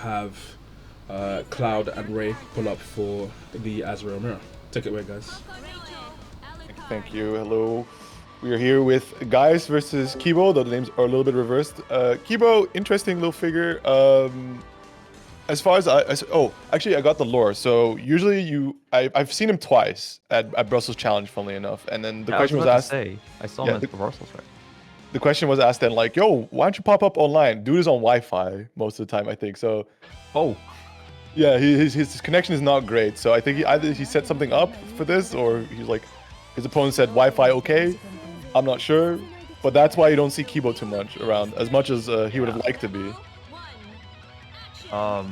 have Cloud and Ray pull up for the Azrael mirror. Take it away, guys. Thank you. Hello. We are here with Gaius versus Kibo, though the names are a little bit reversed. Kibo, interesting little figure. As far as actually, I got the lore. So usually I've seen him twice at Brussels Challenge, funnily enough. And then the question was asked. I saw him at Brussels, right? The question was asked then, like, yo, why don't you pop up online? Dude is on Wi-Fi most of the time, I think. So, yeah, his connection is not great. So I think either he set something up for this, or he's like, his opponent said Wi-Fi okay. I'm not sure, but that's why you don't see Kibo too much around, as much as he would have liked to be. I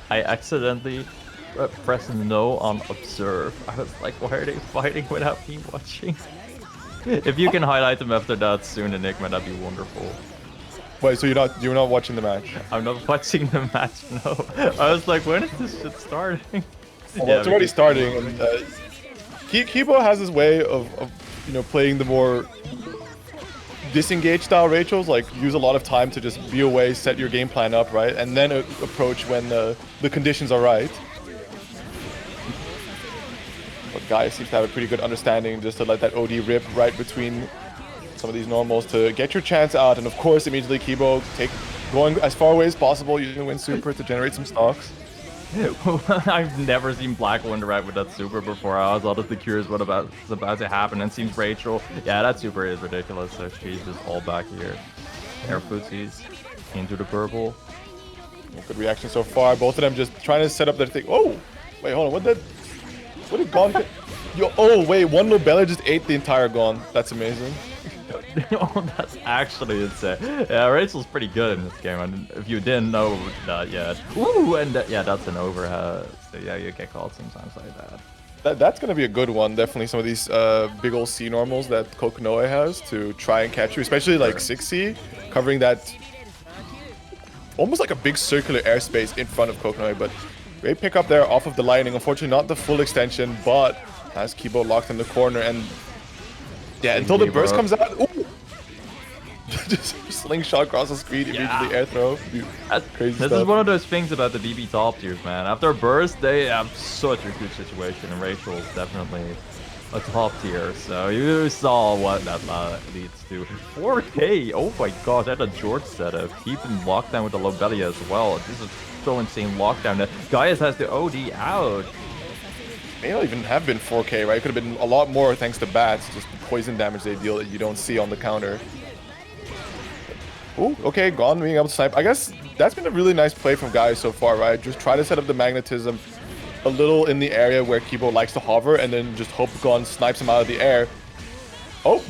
accidentally pressed no on observe. I was like, why are they fighting without me watching? If you can highlight them after that soon, Enigma, that'd be wonderful. Wait, so you're not watching the match? I'm not watching the match, no. I was like, when is this shit starting? Well, yeah, it's already starting, and Kibo has his way of playing the more disengaged style Rachels, like use a lot of time to just be away, set your game plan up, right, and then approach when the conditions are right. But Gaius seems to have a pretty good understanding just to let that OD rip right between some of these normals to get your chance out, and of course immediately Kibo going as far away as possible using Wind Super to generate some stocks. I've never seen Black interact with that super before. I was honestly curious what was about to happen, and it seems Rachel, yeah, that super is ridiculous, so she's just all back here. Air footsies into the purple. Good reaction so far. Both of them just trying to set up their thing. Oh, wait, hold on. What did Gon hit? Yo, oh, wait, one Lobella just ate the entire Gon. That's amazing. Oh, that's actually insane. Yeah, Rachel's pretty good in this game, and if you didn't know that yet. Ooh, and yeah, that's an overhead. So yeah, you get called sometimes like that. That's going to be a good one. Definitely some of these big old C normals that Kokonoe has to try and catch you, especially like 6C, covering that almost like a big circular airspace in front of Kokonoe. But great pick up there off of the lightning. Unfortunately, not the full extension, but has Kibo locked in the corner. And yeah, until the burst comes out. Ooh! Just slingshot across the screen, immediately air throw. Crazy stuff. This is one of those things about the BB top tiers, man. After burst, they have such a good situation, and Rachel is definitely a top tier. So you saw what that leads to. 4K, oh my god, that's a George setup. Keeping lockdown with the Lobelia as well. This is so insane lockdown that Gaius has the OD out. May not even have been 4K, right? It could have been a lot more thanks to bats, just the poison damage they deal that you don't see on the counter. Ooh, okay, Gon being able to snipe. I guess that's been a really nice play from Gaius so far, right? Just try to set up the magnetism a little in the area where Kibo likes to hover, and then just hope Gon snipes him out of the air. Oh!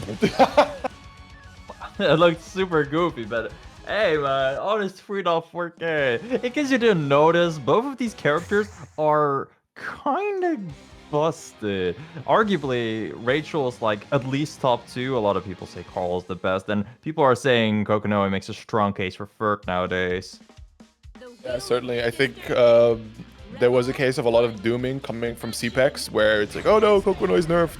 It looked super goofy, but hey man, honest 3.4K. In case you didn't notice, both of these characters are kind of busted. Arguably, Rachel's like at least top 2. A lot of people say Carl's the best, and people are saying Kokonoe makes a strong case for third nowadays. Yeah, certainly. I think there was a case of a lot of dooming coming from CPEX, where it's like, oh no, Kokonoe is nerfed.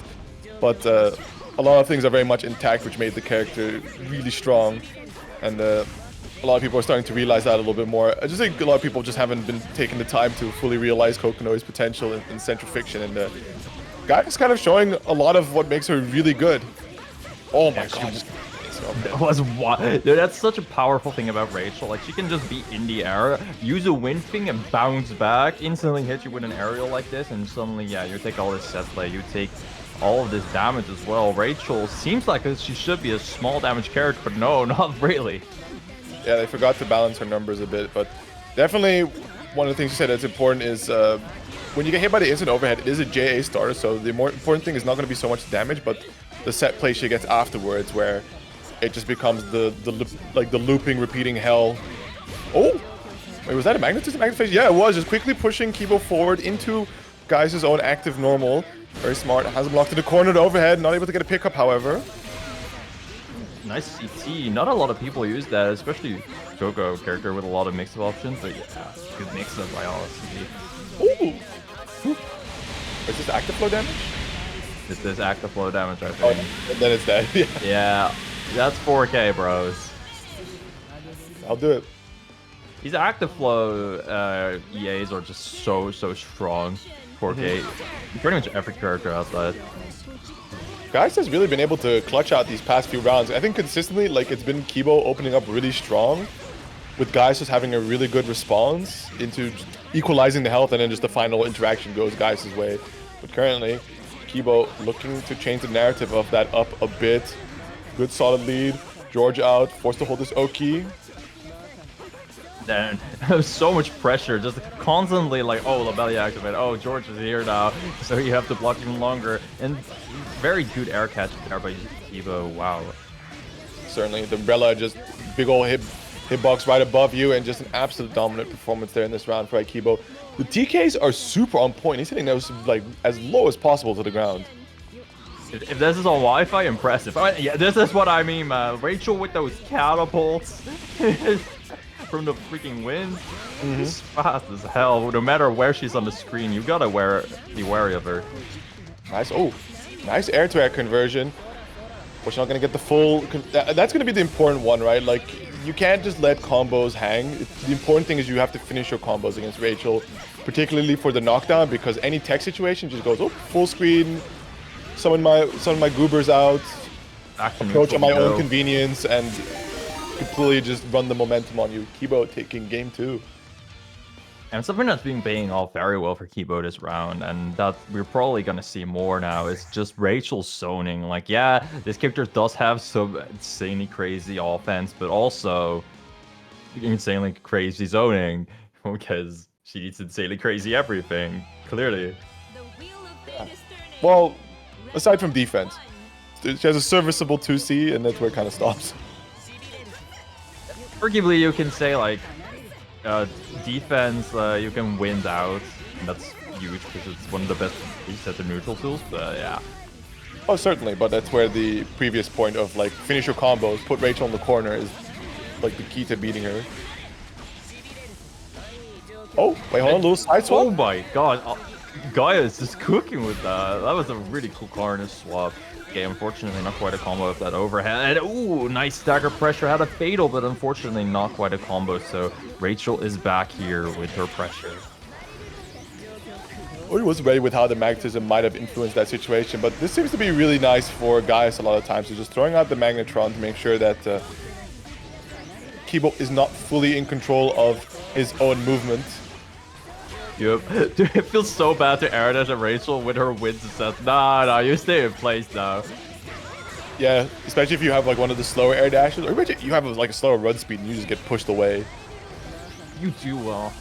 But a lot of things are very much intact, which made the character really strong. And a lot of people are starting to realize that a little bit more. I just think a lot of people just haven't been taking the time to fully realize Kokonoe's potential in Central Fiction, and Gaius kind of showing a lot of what makes her really good. Oh my god. That was wild. Dude, that's such a powerful thing about Rachel. Like, she can just be in the air, use a wind thing and bounce back, instantly hit you with an aerial like this, and suddenly, yeah, you take all this set play, you take all of this damage as well. Rachel seems like she should be a small damage character, but no, not really. Yeah, they forgot to balance her numbers a bit, but definitely one of the things you said that's important is when you get hit by the instant overhead, it is a JA starter, so the more important thing is not going to be so much damage, but the set play she gets afterwards, where it just becomes the looping, repeating hell. Oh! Wait, was that a magnetism activation? Yeah, it was. Just quickly pushing Kibo forward into Gaius' own active normal. Very smart. Has him locked in the corner to overhead. Not able to get a pickup, however. Nice CT. Not a lot of people use that, especially Coco character with a lot of mix-up options. But yeah, good mix-up by all CT. Ooh! Is this active flow damage? It's this active flow damage, I think. Oh, and then it's dead. Yeah, that's 4K, bros. I'll do it. These active flow EAs are just so strong. 4K. Pretty much every character has that. Gaius has really been able to clutch out these past few rounds. I think consistently, like, it's been Kibo opening up really strong, with Gaius just having a really good response into equalizing the health, and then just the final interaction goes Gaius' way. But currently, Kibo looking to change the narrative of that up a bit. Good solid lead. George out, forced to hold this Oki. Then so much pressure, just constantly like, oh, Labelia activate, oh, George is here now, so you have to block even longer. And very good air catch there by Kibo. Wow. Certainly, the umbrella just big old hitbox right above you, and just an absolute dominant performance there in this round for Kibo. The TKs are super on point. He's hitting those like as low as possible to the ground. If this is on Wi-Fi, impressive. Yeah, this is what I mean, man. Rachel with those catapults from the freaking wind. She's fast as hell. No matter where she's on the screen, you gotta be wary of her. Nice. Oh, nice air-to-air conversion. But you're not gonna get the full. That's gonna be the important one, right? Like, you can't just let combos hang. The important thing is you have to finish your combos against Rachel, particularly for the knockdown, because any tech situation just goes, oh, full screen. Summon my goobers out. Approach at my own convenience and completely just run the momentum on you. Kibo taking game 2. And something that's been paying off very well for Kibo this round, and that we're probably gonna see more now, is just Rachel zoning. Like, yeah, this character does have some insanely crazy offense, but also insanely crazy zoning, because she needs insanely crazy everything, clearly. Well, aside from defense, she has a serviceable 2C, and that's where it kind of stops. Arguably, you can say, like, defense, you can wind out. And that's huge because it's one of the best reset to neutral tools, but yeah. Oh, certainly, but that's where the previous point of, like, finish your combos, put Rachel in the corner is, like, the key to beating her. Oh, wait, hold on, a little side swap. Oh my god, Gaius is cooking with that. That was a really cool Carnage swap. Okay, unfortunately not quite a combo with that overhead. Ooh, nice stagger pressure. Had a fatal, but unfortunately not quite a combo. So Rachel is back here with her pressure. He was ready with how the magnetism might have influenced that situation, but this seems to be really nice for Gaius a lot of times. So just throwing out the Magnetron to make sure that Kibo is not fully in control of his own movement. Yep. Dude, it feels so bad to air dash at Rachel with her wins and says, nah, you stay in place now. Yeah, especially if you have like one of the slower air dashes, or imagine you have like a slower run speed and you just get pushed away. You do well.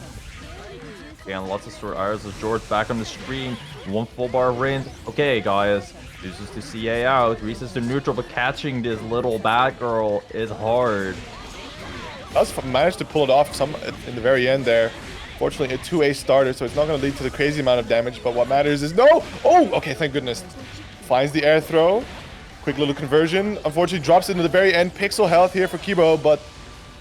Okay, and lots of short airs with George back on the screen. One full bar rinse. Okay, guys. Uses the CA out, resets to neutral, but catching this little bad girl is hard. Us managed to pull it off in the very end there. Fortunately, a 2A starter, so it's not going to lead to the crazy amount of damage, but what matters is... No! Oh! Okay, thank goodness. Finds the air throw. Quick little conversion. Unfortunately, drops into the very end. Pixel health here for Kibo, but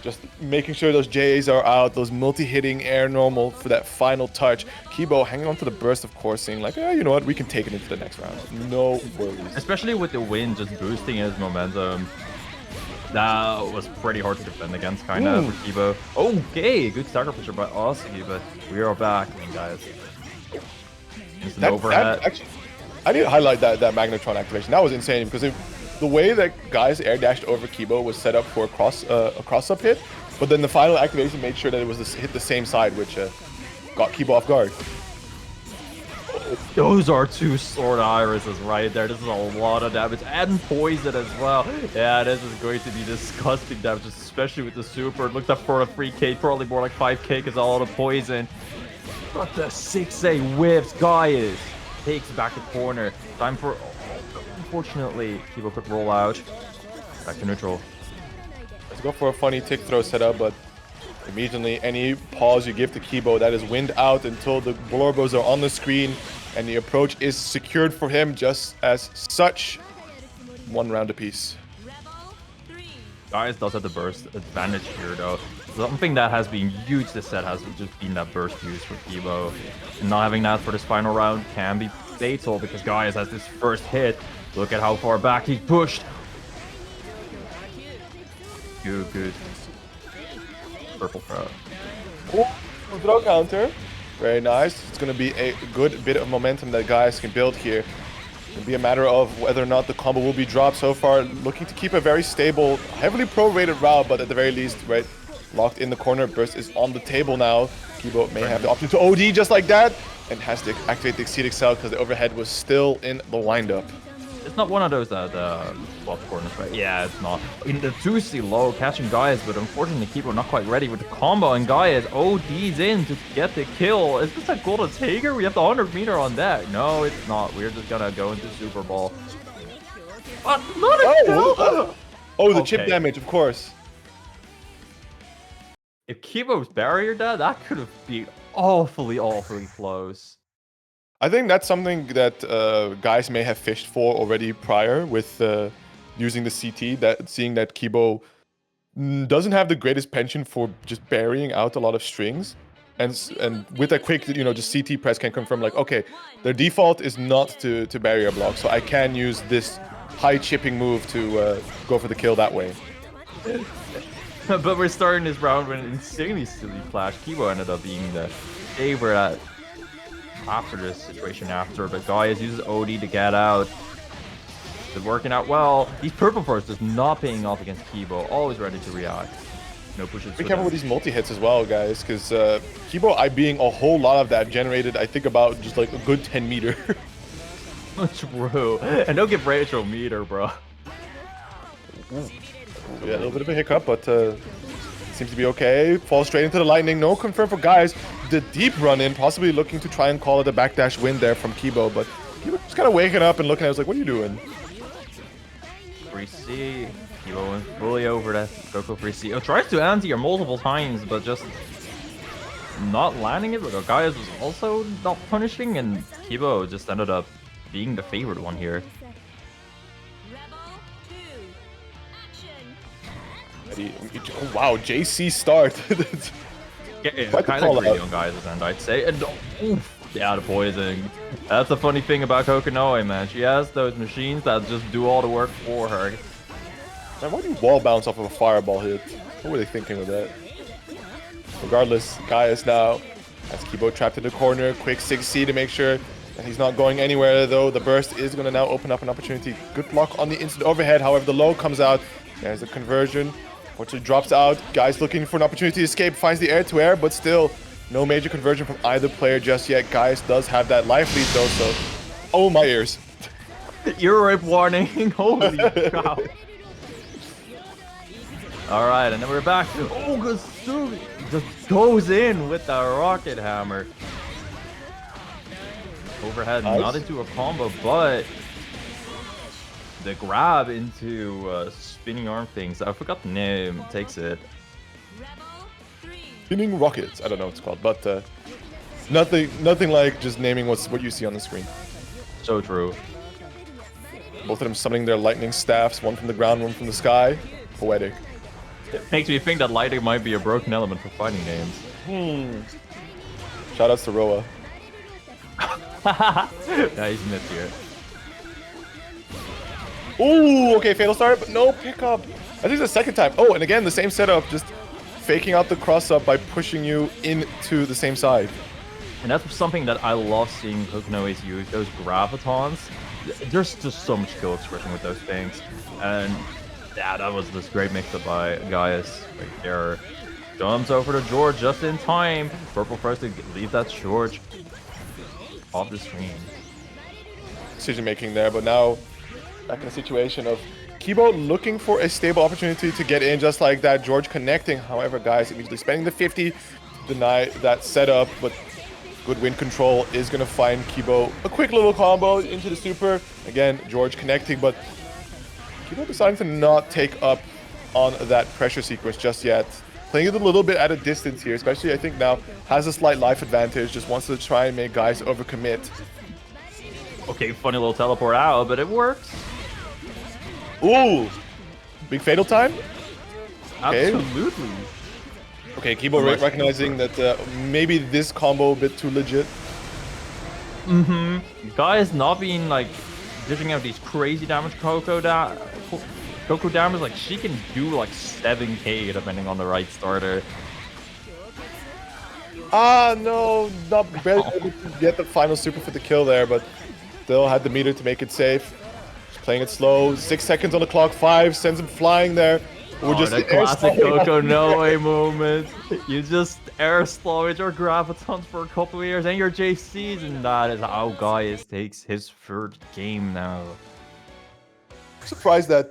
just making sure those JAs are out, those multi-hitting air normal for that final touch. Kibo hanging on to the burst, of course, saying like, you know what, we can take it into the next round. No worries. Especially with the wind just boosting his momentum. That was pretty hard to defend against, kind of, for Kibo. Okay, good stagger pressure by Aussie, but we are back, guys. Just an overhead. Actually, I need to highlight that Magnetron activation. That was insane, because the way that Gaius air dashed over Kibo was set up for a cross-up hit, but then the final activation made sure that it was hit the same side, which got Kibo off guard. Those are two sword irises right there. This is a lot of damage and poison as well. Yeah, this is going to be disgusting damage, especially with the super. Looked up for a 3k, probably more like 5k because all the poison. But the 6A whiffs. Gaius takes back the corner. Time for... Unfortunately, Kibo could roll out. Back to neutral. Let's go for a funny tick throw setup, but immediately any pause you give to Kibo, that is wind out until the Blorbos are on the screen and the approach is secured for him just as such. One round apiece. Gaius does have the burst advantage here though. Something that has been huge this set has just been that burst use for Kibo. And not having that for this final round can be fatal because Gaius has this first hit. Look at how far back he pushed. Good. Purple crowd. Oh, throw counter. Very nice. It's going to be a good bit of momentum that Gaius can build here. It'll be a matter of whether or not the combo will be dropped. So far, looking to keep a very stable, heavily pro-rated route, but at the very least, right, locked in the corner. Burst is on the table now. Kibo may have the option to OD just like that, and has to activate the Exceed Excel because the overhead was still in the windup. It's not one of those that swap corners, right? Yeah, it's not. In the 2C low, catching Gaius, but unfortunately Kibo not quite ready with the combo, and Gaius ODs in to get the kill. Is this a golden taker? We have the 100 meter on deck. No, it's not. We're just gonna go into Super Bowl. Not a kill! Oh, the chip damage, of course. If Kibo's barrier that could have been awfully close. I think that's something that guys may have fished for already prior with using the CT, that seeing that Kibo doesn't have the greatest penchant for just burying out a lot of strings. And with a quick, just CT press can confirm like, okay, their default is not to barrier block, so I can use this high chipping move to go for the kill that way. But we're starting this round with an insanely silly flash. Kibo ended up being the favorite after this situation but Gaius uses OD to get out. It's working out well. These purple first is not paying off against Kibo. Always ready to react. No pushes. Be careful with these multi-hits as well, guys, because Kibo IBing a whole lot of that generated, I think, about just like a good 10 meter. True. And don't give Rachel meter, bro. Yeah, a little bit of a hiccup, but seems to be okay. Falls straight into the lightning. No confirm for Gaius. The deep run in, possibly looking to try and call it a backdash win there from Kibo, but Kibo just kind of waking up and looking at us like, what are you doing? 3C. Kibo went fully over that Coco 3C. Oh, tries to anti-air multiple times, but just not landing it. But Gaius was also not punishing, and Kibo just ended up being the favorite one here. Oh, wow, JC start. Yeah, kind of greedy on Gaius' end, I'd say. And oof, yeah, the poison. That's the funny thing about Kokonoe, man. She has those machines that just do all the work for her. Man, why do you wall bounce off of a fireball hit? What were they thinking with that? Regardless, Gaius now has Kibo trapped in the corner. Quick 6C to make sure that he's not going anywhere, though. The burst is going to now open up an opportunity. Good block on the instant overhead. However, the low comes out. There's a conversion. Fortunately drops out. Gaius looking for an opportunity to escape. Finds the air-to-air, but still no major conversion from either player just yet. Gaius does have that life lead, though, so... Oh, my ears. Ear rape warning. Holy cow. Alright, and then we're back. Oh, Kasumi just goes in with the rocket hammer. Overhead, nice. Not into a combo, but the grab into spinning arm things. I forgot the name. Takes it. Spinning rockets. I don't know what it's called, but nothing like just naming what you see on the screen. So true. Both of them summoning their lightning staffs, one from the ground, one from the sky. Poetic. It makes me think that lightning might be a broken element for fighting games. Shoutouts to Roa. Nice miss here. Ooh, okay, fatal start, but no pickup. I think it's the second time. Oh, and again, the same setup, just faking out the cross-up by pushing you into the same side. And that's something that I love seeing Kokonoe's use, those gravitons. There's just so much skill expression with those things. And yeah, that was this great mix-up by Gaius right there. Jumps over to George just in time. Purple first to leave that George off the screen. Decision making there, but now back in a situation of Kibo looking for a stable opportunity to get in just like that. George connecting. However, Gaius immediately spending the 50 to deny that setup, but good wind control is going to find Kibo a quick little combo into the super. Again, George connecting, but Kibo deciding to not take up on that pressure sequence just yet. Playing it a little bit at a distance here, especially I think now has a slight life advantage, just wants to try and make Gaius overcommit. Okay, funny little teleport out, but it works. Ooh! Big fatal time? Okay. Absolutely. Okay, Kibo recognizing that maybe this combo a bit too legit. Gaius not being like dishing out these crazy damage Coco damage, like she can do like 7k depending on the right starter. Ah, no, not barely able to get the final super for the kill there, but still had the meter to make it safe. Just playing it slow. 6 seconds on the clock. 5 sends him flying there. We're just the classic Kokonoe moment. You just air slow with your gravitons for a couple of years and your JCs, and that is how Gaius takes his third game now. Surprised that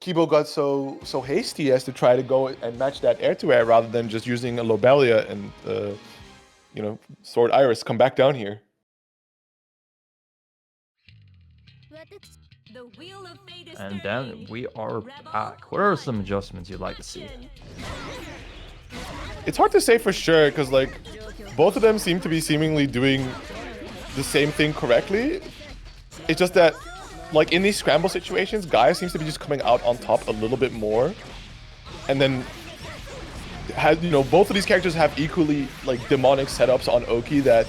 Kibo got so hasty as to try to go and match that air-to-air rather than just using a Lobelia and you know, Sword Iris come back down here. And then we are back. What are some adjustments you'd like to see? It's hard to say for sure because like both of them seem to be seemingly doing the same thing correctly. It's just that like in these scramble situations, Gaius seems to be just coming out on top a little bit more, and then has, you know, both of these characters have equally like demonic setups on Oki that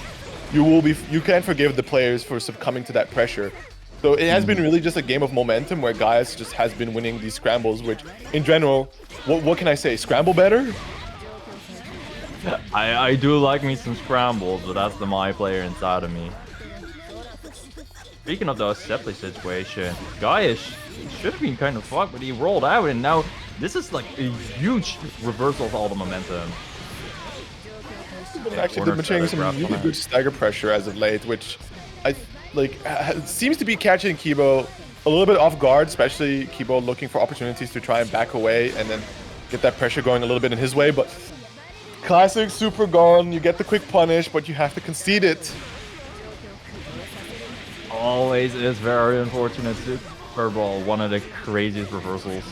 you can't forgive the players for succumbing to that pressure. So it has been really just a game of momentum where Gaius just has been winning these scrambles, which in general, what can I say? Scramble better? I do like me some scrambles, but that's the my player inside of me. Speaking of the Sepley situation, Gaius should have been kind of fucked, but he rolled out, and now this is like a huge reversal of all the momentum. Actually demonstrating some really good stagger pressure as of late, which I like seems to be catching Kibo a little bit off guard, especially Kibo looking for opportunities to try and back away and then get that pressure going a little bit in his way. But classic super gone, you get the quick punish, but you have to concede it. Always is very unfortunate. Super Ball, one of the craziest reversals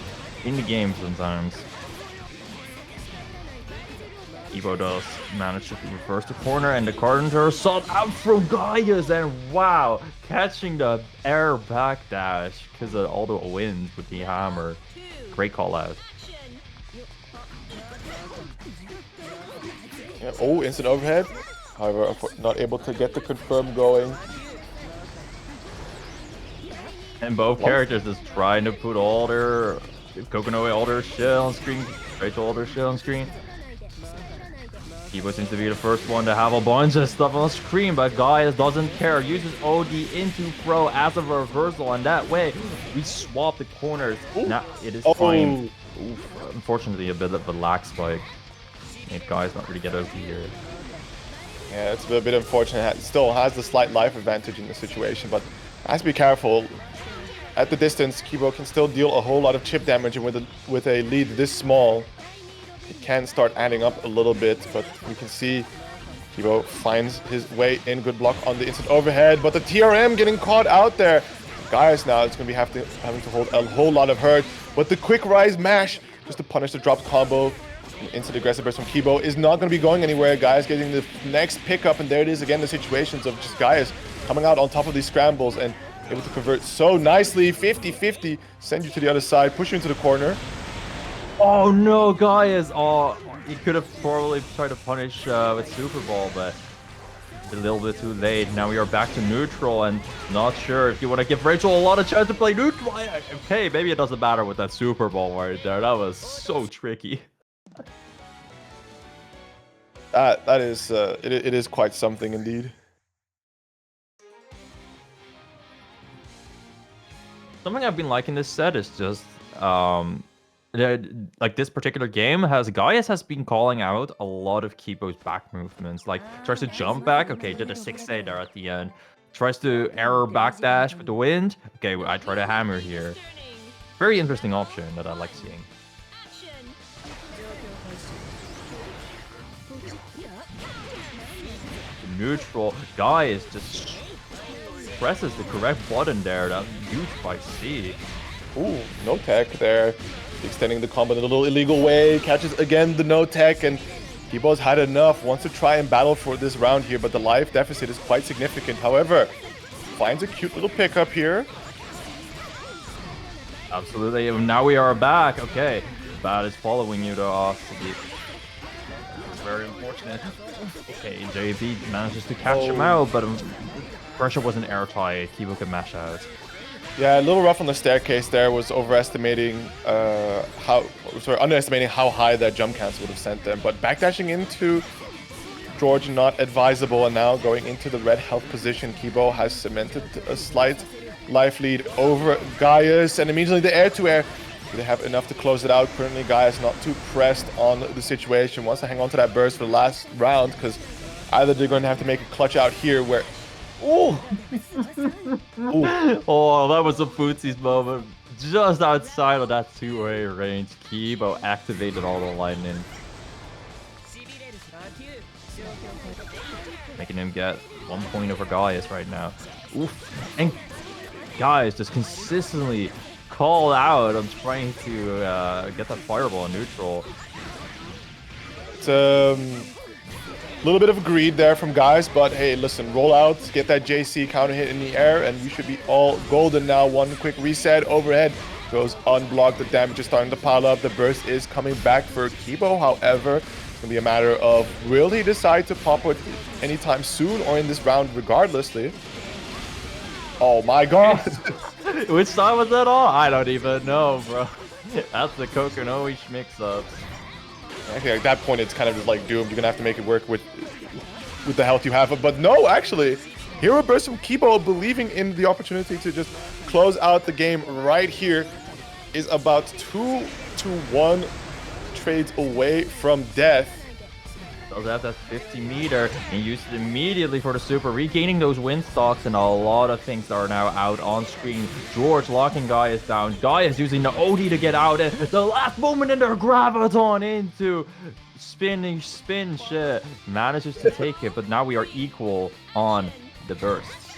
in the game sometimes. Kibo does manage to reverse the corner, and the counter sought out from Gaius, and wow, catching the air backdash because of all the wins with the hammer. Great call out. Yeah, oh, instant overhead. However, not able to get the confirm going. And both characters is trying to put all their Kokonoe, all their shit on screen, Rachel, all their shit on screen. Kibo seems to be the first one to have a bunch of stuff on screen, but Gaius doesn't care. Uses OD into Pro as a reversal, and that way we swap the corners. Ooh. Now it is fine. Unfortunately, a bit of a lag spike. Made Gaius not really get OP here. Yeah, it's a bit unfortunate. It still has the slight life advantage in the situation, but has to be careful. At the distance, Kibo can still deal a whole lot of chip damage, and with a lead this small, it can start adding up a little bit, but you can see Kibo finds his way in. Good block on the instant overhead, but the TRM getting caught out there. Gaius now is going to be having to hold a whole lot of hurt, but the quick rise mash just to punish the drop combo. Instant aggressive burst from Kibo is not going to be going anywhere. Gaius getting the next pickup, and there it is again, the situations of just Gaius coming out on top of these scrambles and able to convert so nicely. 50-50, send you to the other side, push you into the corner. Oh no, Gaius! Oh, he could have probably tried to punish with Super Ball, but a little bit too late. Now we are back to neutral, and not sure if you want to give Rachel a lot of chance to play neutral. Okay, maybe it doesn't matter with that Super Ball right there. That was so tricky. That is it is quite something indeed. Something I've been liking this set is just like this particular game Gaius has been calling out a lot of Kibo's back movements. Like tries to jump back, okay, did a 6A there at the end. Tries to error backdash with the wind. Okay, I try to hammer here. Very interesting option that I like seeing. Neutral, Gaius just presses the correct button there. That huge by C. Ooh, no tech there. Extending the combo in a little illegal way. Catches again the no tech, and Kibo's had enough. Wants to try and battle for this round here, but the life deficit is quite significant. However, finds a cute little pickup here. Absolutely. Now we are back. Okay. Bad is following you to off. Very unfortunate. Okay, JB manages to catch him out, but pressure wasn't airtight. Kibo could mash out. Yeah, a little rough on the staircase there. Was underestimating how high that jump cancel would have sent them. But backdashing into George not advisable, and now going into the red health position, Kibo has cemented a slight life lead over Gaius, and immediately the air-to-air. Do they have enough to close it out? Currently, Gaius not too pressed on the situation. Wants to hang on to that burst for the last round, because either they're going to have to make a clutch out here where... Oh! Oh, that was a Footsie's moment. Just outside of that two-way range, Kibo activated all the lightning, making him get 1 point over Gaius right now. Oof. And Gaius just consistently call out on trying to get that fireball in neutral. It's a little bit of greed there from Gaius, but hey, listen, roll out, get that JC counter hit in the air, and we should be all golden now. One quick reset, overhead goes unblocked, the damage is starting to pile up, the burst is coming back for Kibo. However, it's going to be a matter of, will he decide to pop it anytime soon or in this round regardlessly? Oh my god! Which side was that on? I don't even know, bro. That's the Kokonoe mix-up. Actually, at that point, it's kind of just like doomed. You're gonna have to make it work with the health you have. But no, actually, hero burst from Kibo, believing in the opportunity to just close out the game right here, is about 2-1 trades away from death. Does have that 50-meter and used it immediately for the super, regaining those win stocks, and a lot of things are now out on screen. George locking Gaius down. Gaius using the OD to get out, and the last moment in their graviton into spin shit. Manages to take it, but now we are equal on the bursts.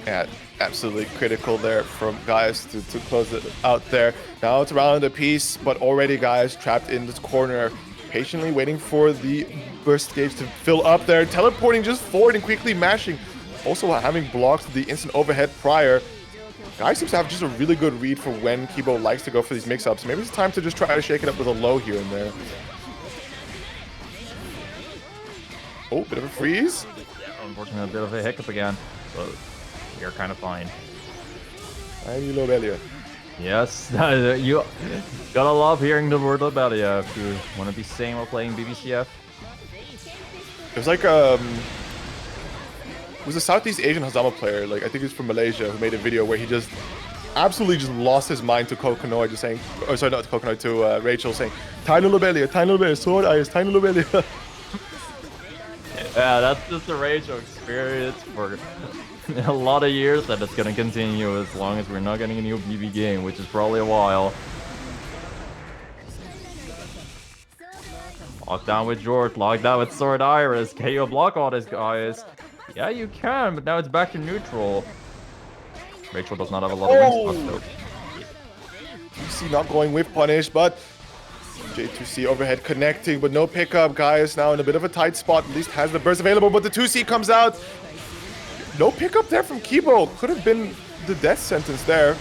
Yeah, absolutely critical there from Gaius to close it out there. Now it's around the piece, but already Gaius trapped in this corner, patiently waiting for the burst gauge to fill up there, teleporting just forward and quickly mashing. Also having blocked the instant overhead prior. Gaius seems to have just a really good read for when Kibo likes to go for these mix-ups. Maybe it's time to just try to shake it up with a low here and there. Oh, bit of a freeze. Yeah, unfortunately a bit of a hiccup again, but we are kind of fine. And you low Belia. Yes, you gotta love hearing the word Lobelia if you want to be saying while playing BBCF. It was like it was a Southeast Asian Hazama player, like I think he's from Malaysia, who made a video where he just absolutely just lost his mind to Kokonoe, just saying, oh sorry, not to Kokonoe, to Rachel, saying, tiny Lobelia, sword eyes, tiny Lobelia. Yeah, that's just a Rachel experience for a lot of years, and it's gonna continue as long as we're not getting a new BB game, which is probably a while. Locked down with George, locked down with Sword Iris. Can you block all this, guys? Yeah, you can, but now it's back to neutral. Rachel does not have a lot of win spots, though. TC not going with punish, but J2C overhead connecting, but no pickup. Gaius now in a bit of a tight spot, at least has the burst available, but the 2C comes out. No pickup there from Kibo. Could have been the death sentence there.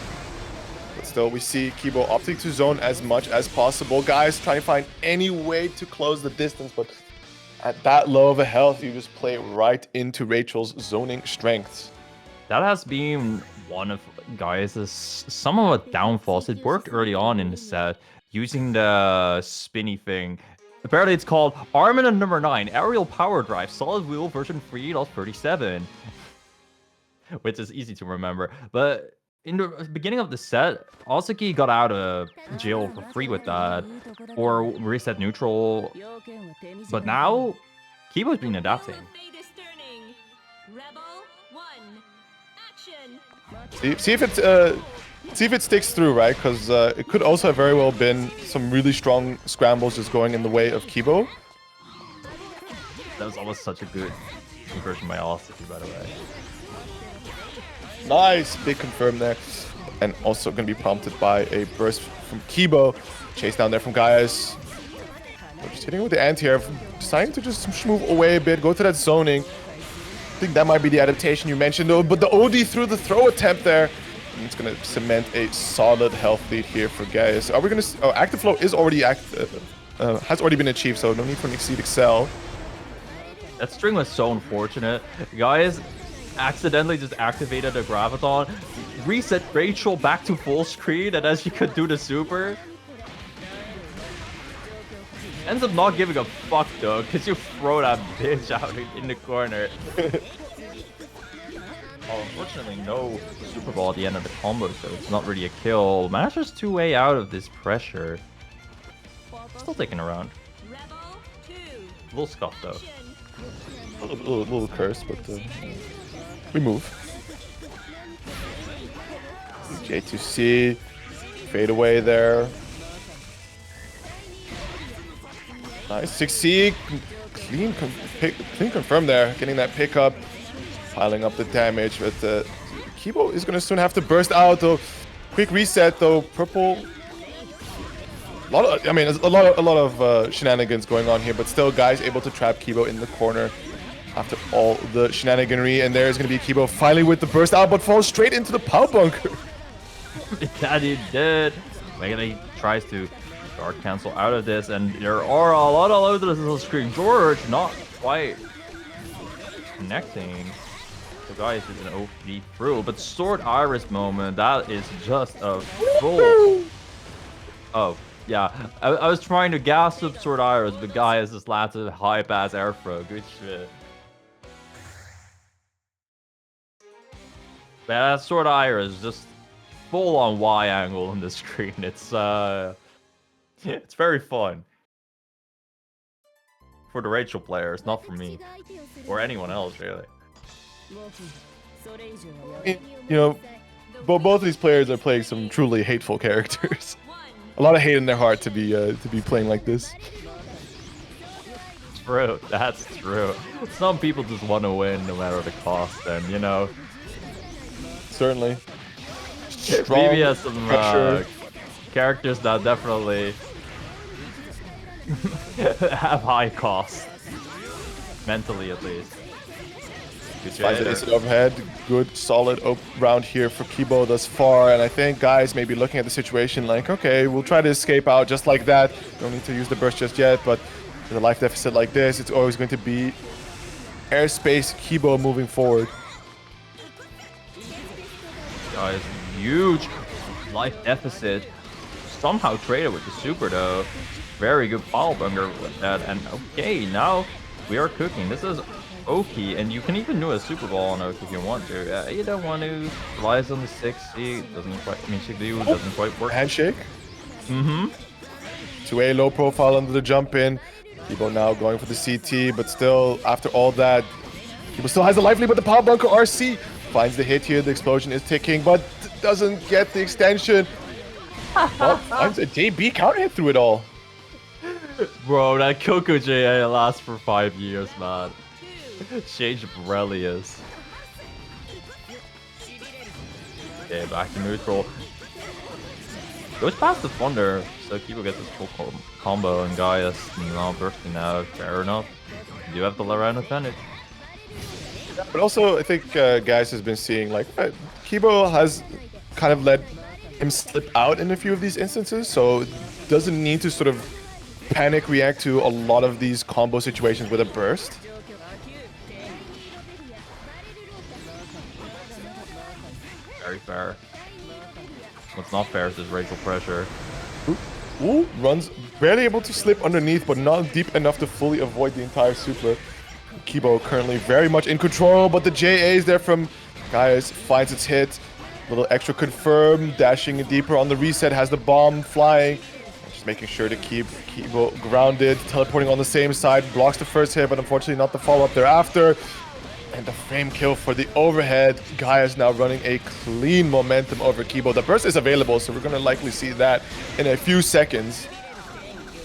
But still, we see Kibo opting to zone as much as possible. Guys trying to find any way to close the distance, but at that low of a health, you just play right into Rachel's zoning strengths. That has been one of Gaius' some of the downfalls. It worked early on in the set, using the spinny thing. Apparently it's called Armament number 9, Aerial Power Drive, Solid Wheel version 3.37. Which is easy to remember. But in the beginning of the set, Asuki got out of jail for free with that, or reset neutral. But now, Kibo's been adapting. See if it sticks through, right? Because it could also have very well been some really strong scrambles just going in the way of Kibo. That was almost such a good conversion by Asuki, by the way. Nice, big confirm there. And also going to be prompted by a burst from Kibo. Chase down there from Gaius. We're just hitting with the anti-air, deciding to just move away a bit, go to that zoning. I think that might be the adaptation you mentioned, though. But the OD through the throw attempt there. And it's going to cement a solid health lead here for Gaius. Are we going to... Oh, active flow is already has already been achieved, so no need for an Exceed Excel. That string was so unfortunate. Gaius accidentally just activated a graviton, reset Rachel back to full screen, and as you could do the super. Ends up not giving a fuck though, because you throw that bitch out in the corner. Oh, unfortunately, no Super Ball at the end of the combo, so it's not really a kill. Manager's 2-way out of this pressure. Still taking a round. A little scuff though. A little curse, but we move. J2C, fade away there. Nice, 6C, clean confirm there, getting that pickup, piling up the damage, but Kibo is gonna soon have to burst out though. Quick reset though, purple. A lot of shenanigans going on here, but still, guys able to trap Kibo in the corner after all the shenaniganry, and there's gonna be Kibo finally with the burst out, but falls straight into the power bunker. That he did. Melee tries to guard cancel out of this, and there are a lot of others on the screen. George not quite connecting. The guy is an OP through, but Sword Iris moment, that is just a full. Oh, yeah. I was trying to gas up Sword Iris, but Gaius just landed a high pass air throw. Good shit. That Sword Iris just full on Y angle on the screen. It's very fun for the Rachel players, not for me or anyone else really. You know, both of these players are playing some truly hateful characters. A lot of hate in their heart to be playing like this. True, that's true. Some people just want to win no matter the cost, and you know. Certainly. Maybe has some characters that definitely have high cost, mentally at least. Finds an instant overhead. Good, solid round here for Kibo thus far, and I think guys may be looking at the situation like, okay, we'll try to escape out just like that. Don't need to use the burst just yet, but with a life deficit like this, it's always going to be airspace Kibo moving forward. Guys, huge life deficit. Somehow traded with the super though. Very good foul bunker with that, and okay, now we are cooking. This is Oki, and you can even do a super ball on Oki if you want to. You don't want to. Relies on the 6C. Doesn't quite. I mean, Shigdu doesn't quite work. Handshake. Mm-hmm. 2A low profile under the jump in. Kibo now going for the CT, but still, after all that, Kibo still has the lively, but the power bunker RC finds the hit here. The explosion is ticking, but doesn't get the extension. Well, finds a JB counter hit through it all. Bro, that Coco JA lasts for 5 years, man. Change Borelius. Okay, back to neutral. Goes past the Thunder, so Kibo gets his full combo, and Gaius now bursting out. Fair enough. You do have the round advantage. But also, I think Gaius has been seeing, like, Kibo has kind of let him slip out in a few of these instances, so doesn't need to sort of panic react to a lot of these combo situations with a burst. Very fair. What's not fair is this racial pressure. Ooh, runs barely able to slip underneath, but not deep enough to fully avoid the entire super. Kibo currently very much in control, but the JA is there from Gaius, finds its hit. Little extra confirm, dashing deeper on the reset, has the bomb flying. Just making sure to keep Kibo grounded, teleporting on the same side, blocks the first hit, but unfortunately not the follow-up thereafter. And the frame kill for the overhead. Gaius now running a clean momentum over Kibo. The burst is available, so we're going to likely see that in a few seconds.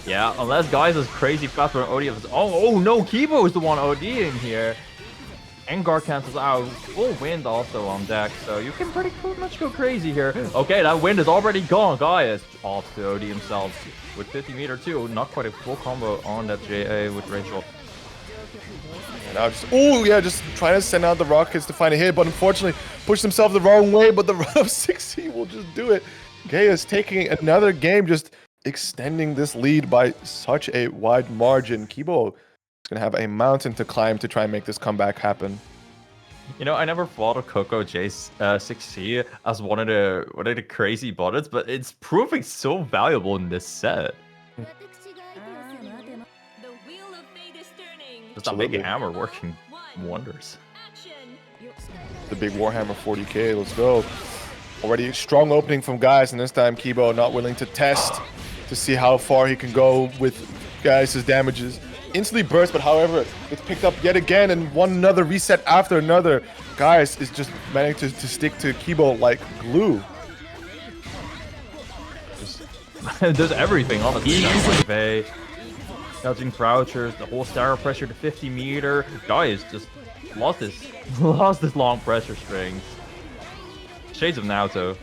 Yeah, unless Gaius is crazy fast for an OD of his own. Oh no, Kibo is the one ODing here. And guard cancels out. Full wind also on deck, so you can pretty much go crazy here. Okay, that wind is already gone. Gaius off to OD himself with 50 meter too. Not quite a full combo on that JA with Rachel. And now just trying to send out the rockets to find a hit, but unfortunately pushed himself the wrong way, but the run of 6C will just do it. Gaius taking another game, just extending this lead by such a wide margin. Kibo is going to have a mountain to climb to try and make this comeback happen. You know, I never thought of Coco J's 6C as one of the crazy bullets, but it's proving so valuable in this set. Just that big hammer working wonders. The big Warhammer 40k, let's go. Already strong opening from Gaius, and this time Kibo not willing to test to see how far he can go with Gaius' damages. Instantly burst, but however, it's picked up yet again, and one another reset after another. Gaius is just managing to stick to Kibo like glue. There's everything, honestly. Like dodging crouchers, the whole star pressure to 50 meter. Gaius just lost his long pressure strings. Shades of Naruto.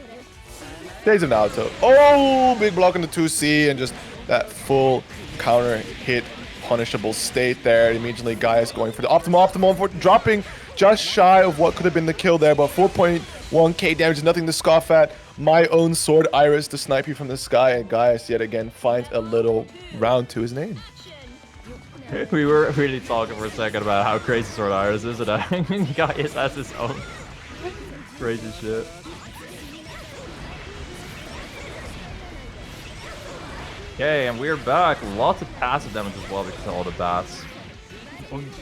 Shades of Naruto. Oh, big block in the 2C, and just that full counter hit punishable state there. Immediately Gaius going for the optimal for dropping just shy of what could have been the kill there, but 4.1k damage is nothing to scoff at. My own sword Iris to snipe you from the sky, and Gaius yet again finds a little round to his name. We were really talking for a second about how crazy Sword Iris is, and Gaius has his own crazy shit. Okay, and we're back. Lots of passive damage as well because of all the bats.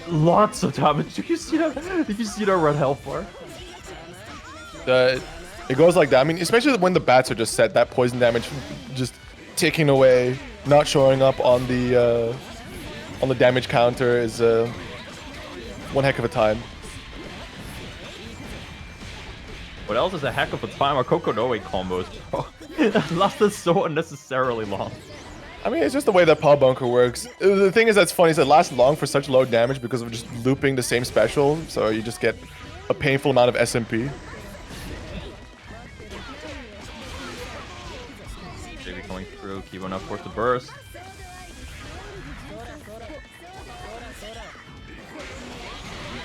Lots of damage. Did you see that? Did you see that red health bar? It goes like that. I mean, especially when the bats are just set, that poison damage just ticking away, not showing up on the damage counter is one heck of a time. What else is a heck of a time? Our Kokonoe combos, bro. That lasted so unnecessarily long. I mean, it's just the way that Power Bunker works. The thing is that's funny is it lasts long for such low damage because of just looping the same special, so you just get a painful amount of SMP. JB coming through, Kibo now forced to burst.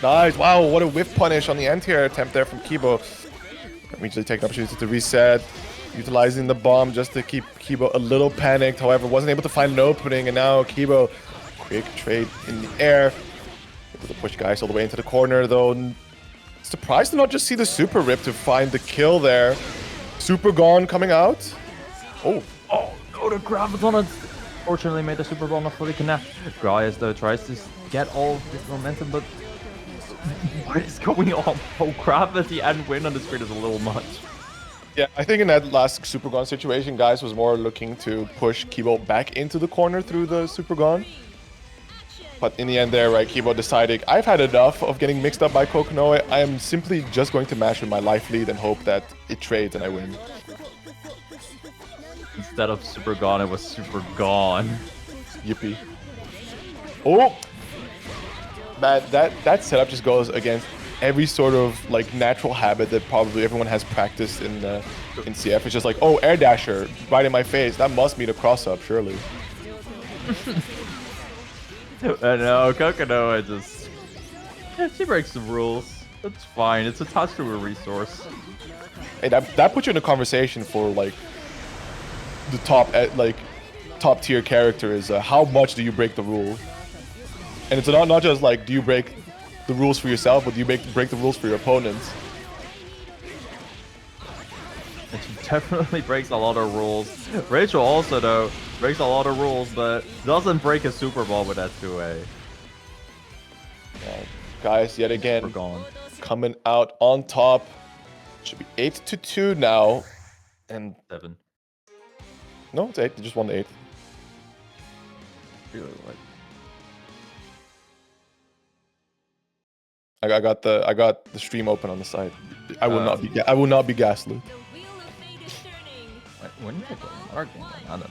Nice, wow, what a whiff punish on the anti-air attempt there from Kibo. Immediately taking opportunity to reset, utilizing the bomb just to keep Kibo a little panicked. However, wasn't able to find an opening, and now Kibo, quick trade in the air. Able to push Gaius all the way into the corner, though. Surprised to not just see the super rip to find the kill there. Super gone coming out. Oh, go to Graviton. Fortunately, made the super ball not fully connect. Gaius though tries to get all of this momentum, but what is going on? Oh, gravity and wind on the screen is a little much. Yeah, I think in that last Super Gon situation, Gaius was more looking to push Kibo back into the corner through the Super Gon. But in the end there, right, Kibo decided, I've had enough of getting mixed up by Kokonoe. I am simply just going to mash with my life lead and hope that it trades and I win. Instead of Super Gon, it was Super Gone. Yippee. Oh! Man, that setup just goes against every sort of like natural habit that probably everyone has practiced in CF. It's just like, oh, air dasher right in my face. That must mean a cross up, surely. I know, Kokonoe just... Yeah, she breaks the rules. It's fine. It's attached to a resource. Hey, that puts you in a conversation for like the top tier character is how much do you break the rule? And it's not just like, do you break the rules for yourself, but do you break the rules for your opponents? And she definitely breaks a lot of rules. Rachel also, though, breaks a lot of rules, but doesn't break a Super Ball with that 2A. Yeah, guys, yet again, Gone. coming out on top. Should be 8-2 now. And 7. no, it's 8. They just won the 8th. Really, like... I got the stream open on the side. I will not be gaslit. When did I go in our game? I don't know.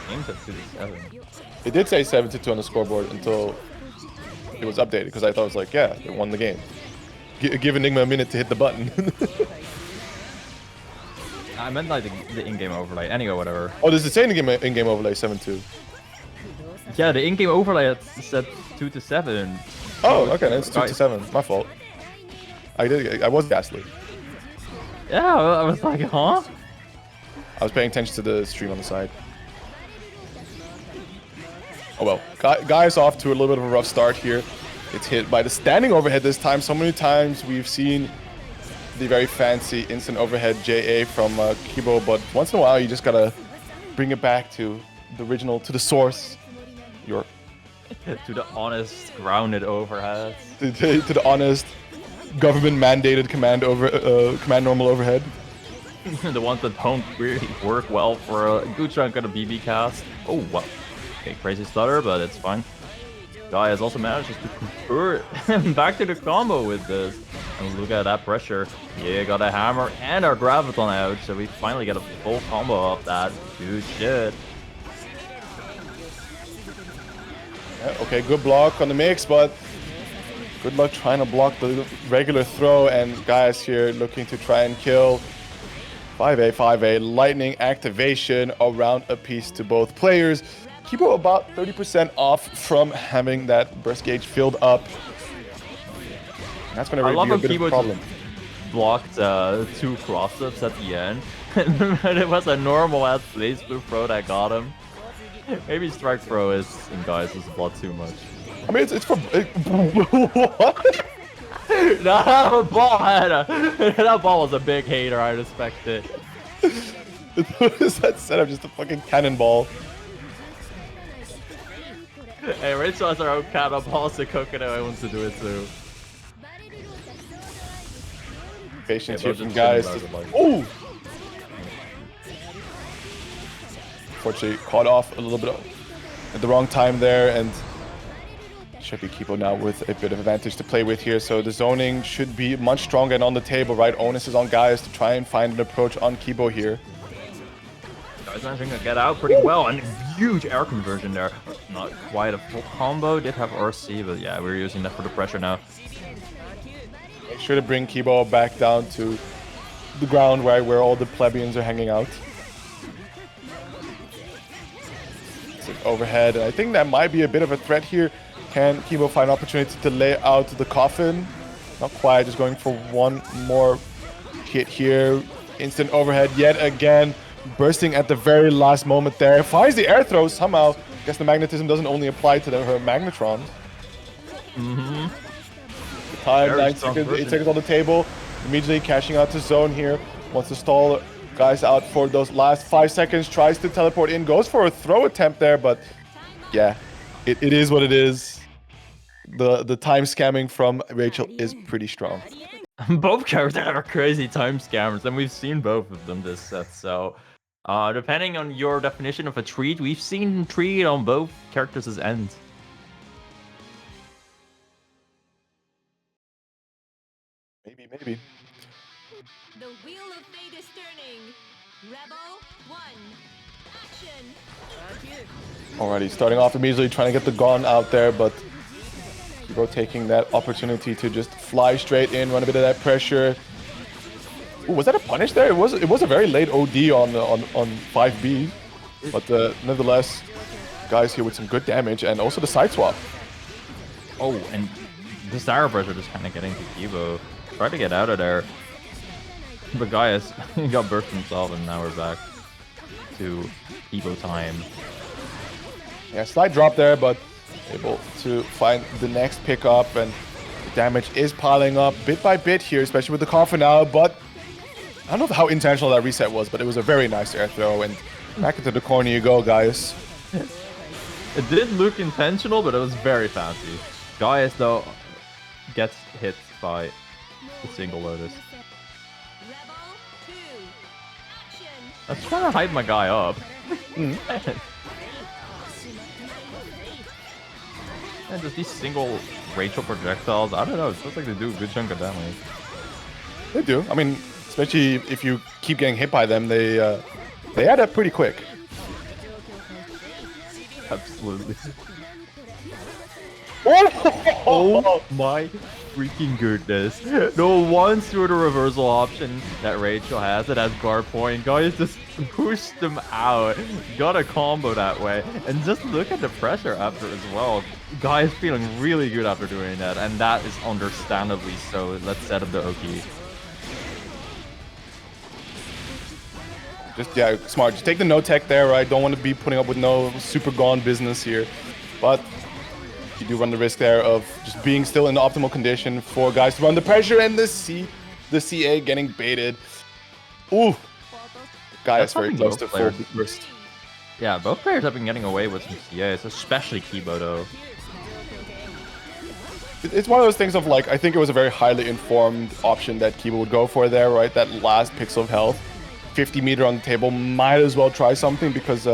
Game's at 2-7. It did say 7-2 on the scoreboard until it was updated because I thought it was like, yeah, they won the game. Give Enigma a minute to hit the button. I meant like the in-game overlay. Anyway, whatever. Oh, does it say in-game overlay 7-2? Yeah, the in-game overlay said 2-7. Oh, okay, that's 2-7. My fault. I was gaslit. Yeah, I was like, huh? I was paying attention to the stream on the side. Oh well, Gaius off to a little bit of a rough start here. It's hit by the standing overhead this time. So many times we've seen the very fancy instant overhead JA from Kibo, but once in a while you just gotta bring it back to the original, to the source, your To the honest, grounded overheads. To the honest, government-mandated command normal overhead. The ones that don't really work well for a good chunk of the BB cast. Oh, wow. Okay, crazy stutter, but it's fine. Gaius also manages to convert back to the combo with this. And look at that pressure. Yeah, got a hammer and our graviton out, so we finally get a full combo off that. Good shit. Yeah, okay, good block on the mix, but good luck trying to block the regular throw. And Gaius here looking to try and kill. 5A, 5A, lightning activation around a piece to both players. Kibo about 30% off from having that burst gauge filled up. That's going to really be a bit of a problem. Blocked 2 cross-ups at the end. But it was a normal ass place blue throw that got him. Maybe strike throw is in Gaius is a lot too much. I mean, it's for what? That ball that ball was a big hater. I respect it. Is that setup just a fucking cannonball? Hey, Rachel has her own cannonball, so Kokonoe wants to do it too. Patience here from Gaius. Oh! Unfortunately, caught off a little bit at the wrong time there, and should be Kibo now with a bit of advantage to play with here. So the zoning should be much stronger and on the table, right? Onus is on Gaius to try and find an approach on Kibo here. Gaius managing to get out pretty well, and huge air conversion there. Not quite a full combo, did have RC, but yeah, we're using that for the pressure now. Make sure to bring Kibo back down to the ground, right, where all the plebeians are hanging out. It's an overhead, and I think that might be a bit of a threat here. Can Kibo find an opportunity to lay out the coffin? Not quite, just going for one more hit here. Instant overhead yet again. Bursting at the very last moment there. Finds the air throw somehow. Guess the magnetism doesn't only apply to her magnetrons. Mm-hmm. The time, 9 seconds, 8 seconds on the table. Immediately cashing out to zone here. Wants to stall Gaius out for those last 5 seconds. Tries to teleport in. Goes for a throw attempt there, but yeah, it is what it is. The time scamming from Rachel is pretty strong. Both characters are crazy time scammers, and we've seen both of them this set, so depending on your definition of a treat, we've seen treat on both characters' ends. Maybe. The wheel of fate is turning. Rebel 1. Action. Alrighty, starting off immediately trying to get the gun out there, but Kibo taking that opportunity to just fly straight in, run a bit of that pressure. Ooh, was that a punish there? It was a very late OD on 5B, but nevertheless, Gaius here with some good damage and also the side swap. Oh, and the Star pressure just kind of getting to Kibo. Try to get out of there, but Gaius got burst himself, and now we're back to Kibo time. Yeah, slight drop there, but able to find the next pickup, and the damage is piling up bit by bit here, especially with the coffin out. But I don't know how intentional that reset was, but it was a very nice air throw, and back into the corner you go, Gaius. It did look intentional, but it was very fancy. Gaius, though, gets hit by a single Lotus. Rebel 2. Action. I was trying to hype my guy up. And just these single Rachel projectiles, I don't know, it feels like they do a good chunk of damage. They do. I mean, especially if you keep getting hit by them, they add up pretty quick. Absolutely. Oh, Oh my freaking goodness. No one through the reversal option that Rachel has. It has guard point. Gaius just pushed them out. Got a combo that way. And just look at the pressure after as well. Gaius feeling really good after doing that. And that is understandably so. Let's set up the Oki. Just, yeah, smart. Just take the no tech there, right? Don't want to be putting up with no super gone business here. But you do run the risk there of just being still in the optimal condition for Gaius to run the pressure, and the CA getting baited. Ooh. Gaius very close to full burst. Yeah, both players have been getting away with some CAs, especially Kibo though. it's one of those things of like, I think it was a very highly informed option that Kibo would go for there, right? That last pixel of health, 50 meter on the table, might as well try something because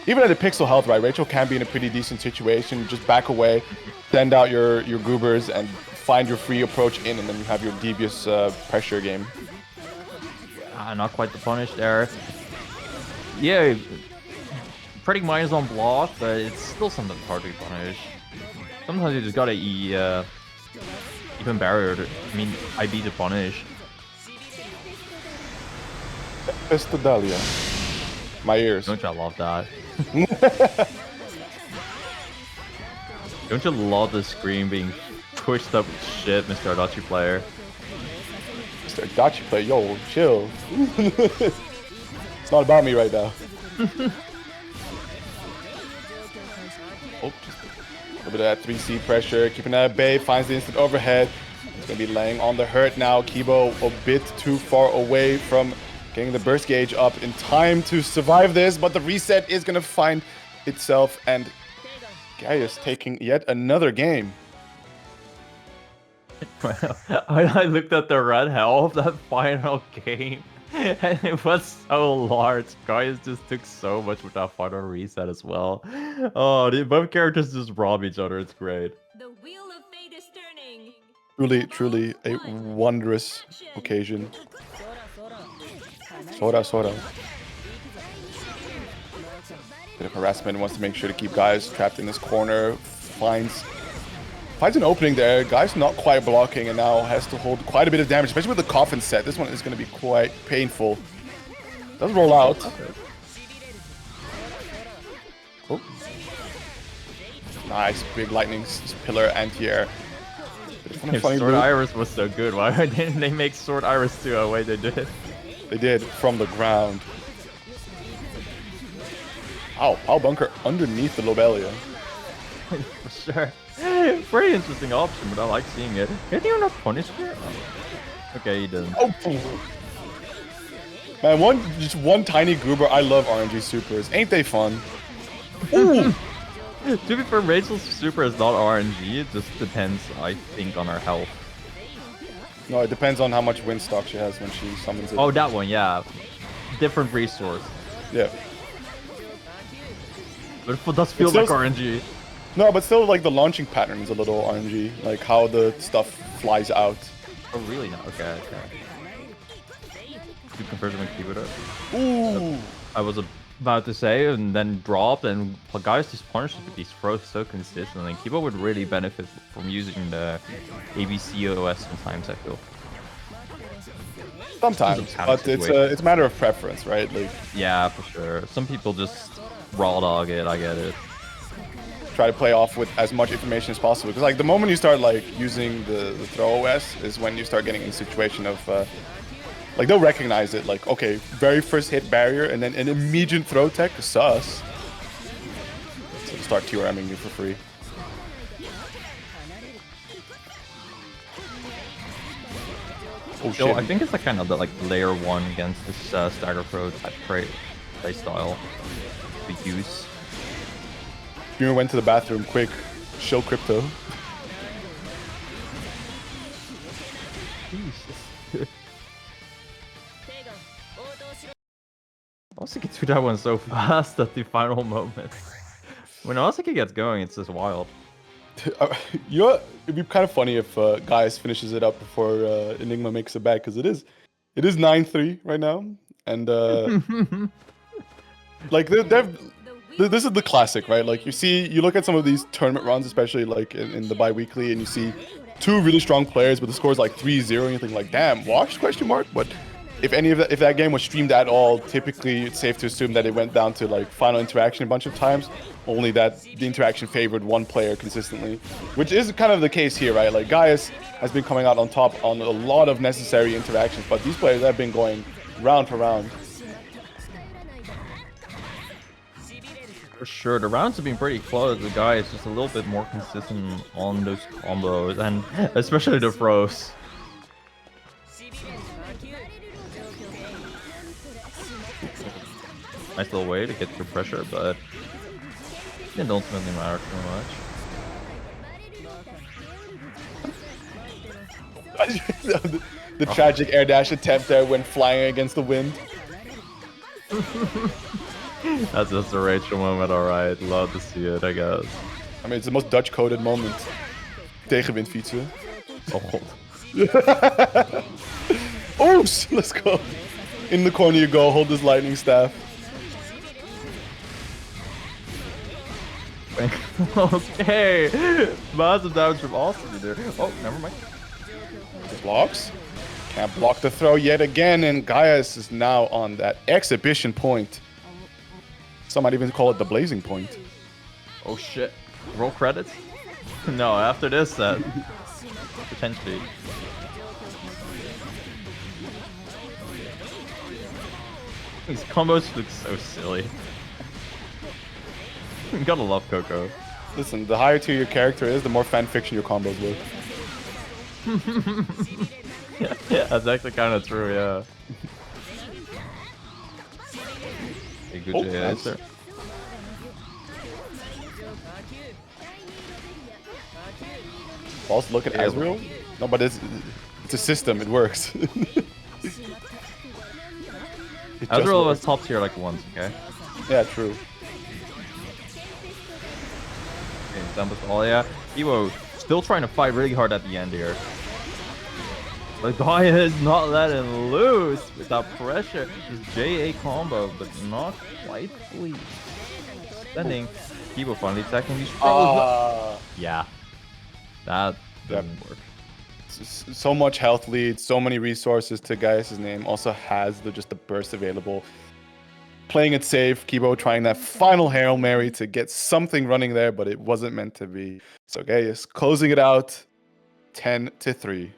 even at a pixel health, right, Rachel can be in a pretty decent situation. Just back away, send out your goobers and find your free approach in, and then you have your devious pressure game. Not quite the punish there. Yeah, pretty minus on block, but it's still something hard to punish. Sometimes you just gotta even barrier to, IB to punish. Estadelia. My ears. Don't you love that? Don't you love the screen being pushed up with shit, Mr. Adachi player? Mr. Adachi player, yo, chill. It's not about me right now. Oh, just a little bit of that 3C pressure, keeping that at bay, finds the instant overhead. It's going to be laying on the hurt now. Kibo a bit too far away from getting the burst gauge up in time to survive this, but the reset is going to find itself, and Gaius taking yet another game. I looked at the red health that final game, and it was so large. Gaius just took so much with that final reset as well. Oh, both characters just rob each other. It's great. The wheel of fate is turning. Truly a wondrous occasion. Sora. Bit of harassment, wants to make sure to keep Gaius trapped in this corner. Finds an opening there. Gaius not quite blocking and now has to hold quite a bit of damage, especially with the coffin set. This one is going to be quite painful. Does roll out. Oh. Nice, big lightning pillar anti-air. Sword Iris was so good. Why didn't they make Sword Iris 2 the way they did? They did, from the ground. Ow, Power Bunker underneath the Lobelia. For sure. Pretty interesting option, but I like seeing it. Can you not punish here? Oh. Okay, he didn't. Oh, man, just one tiny goober. I love RNG supers. Ain't they fun? Ooh. To be fair, Rachel's super is not RNG. It just depends, I think, on her health. No, it depends on how much wind stock she has when she summons it. Oh, that one, yeah. Different resource. Yeah. But it does feel like RNG. No, but still, like, the launching pattern is a little RNG. Like, how the stuff flies out. Oh, really? No. Okay. Good comparison with Kibo. Ooh! I was about to say, and then dropped, and Gaius just punishes with these throws so consistently. Kibo would really benefit from using the ABC OS sometimes, I feel. Sometimes, but it's a matter of preference, right? Like, yeah, for sure. Some people just raw dog it, I get it. Try to play off with as much information as possible, because like the moment you start like using the throw OS is when you start getting in a situation of like they'll recognize it, like, okay, very first hit barrier and then an immediate throw tech, sus. So to start TRMing you for free. Oh shit. I think it's like kind of the like layer 1 against this stagger pro type play style we use. Junior went to the bathroom quick. Show crypto. Osaki threw that one so fast at the final moment. When Osaki gets going, it's just wild. You know what? It'd be kind of funny if Gaius finishes it up before Enigma makes it back, because it is 9-3 right now, and like this is the classic, right? Like you look at some of these tournament runs, especially like in the bi-weekly, and you see two really strong players, but the score is like 3-0, and you think like, damn, washed? Question mark. But if that game was streamed at all, typically it's safe to assume that it went down to like final interaction a bunch of times. Only that the interaction favored one player consistently, which is kind of the case here, right? Like Gaius has been coming out on top on a lot of necessary interactions, but these players have been going round for round. For sure, the rounds have been pretty close. The guy is just a little bit more consistent on those combos, and especially the throws. Nice little way to get through pressure, but it don't really matter too much. The tragic air dash attempt there when flying against the wind. That's just a Rachel moment, alright. Love to see it, I guess. I mean, it's the most Dutch-coded moment. Tegenwind fietsen. Oh, Oh, let's go. In the corner you go, hold this lightning staff. okay. Massive damage from Austin there. Oh, never mind. Blocks. Can't block the throw yet again, and Gaius is now on that exhibition point. Some might even call it the blazing point. Oh shit. Roll credits? No, after this set. Potentially. These combos look so silly. You gotta love Coco. Listen, the higher tier your character is, the more fanfiction your combos look. Yeah, that's actually kind of true, yeah. Hey, good Oh, job, nice. sir. Also, look at Yeah, Azrael. No, but it's a system. It works. It just Azrael was works. top tier like once, okay? Yeah, true. Okay, done with all, yeah. Kibo still trying to fight really hard at the end here. The guy is not letting loose with that pressure. This JA combo, but not quite fully spending. Kibo finally attacking these throws. Yeah. That doesn't work. So much health lead, so many resources to Gaius' name. Also has just the burst available. Playing it safe, Kibo trying that final Hail Mary to get something running there, but it wasn't meant to be. So Gaius closing it out 10-3.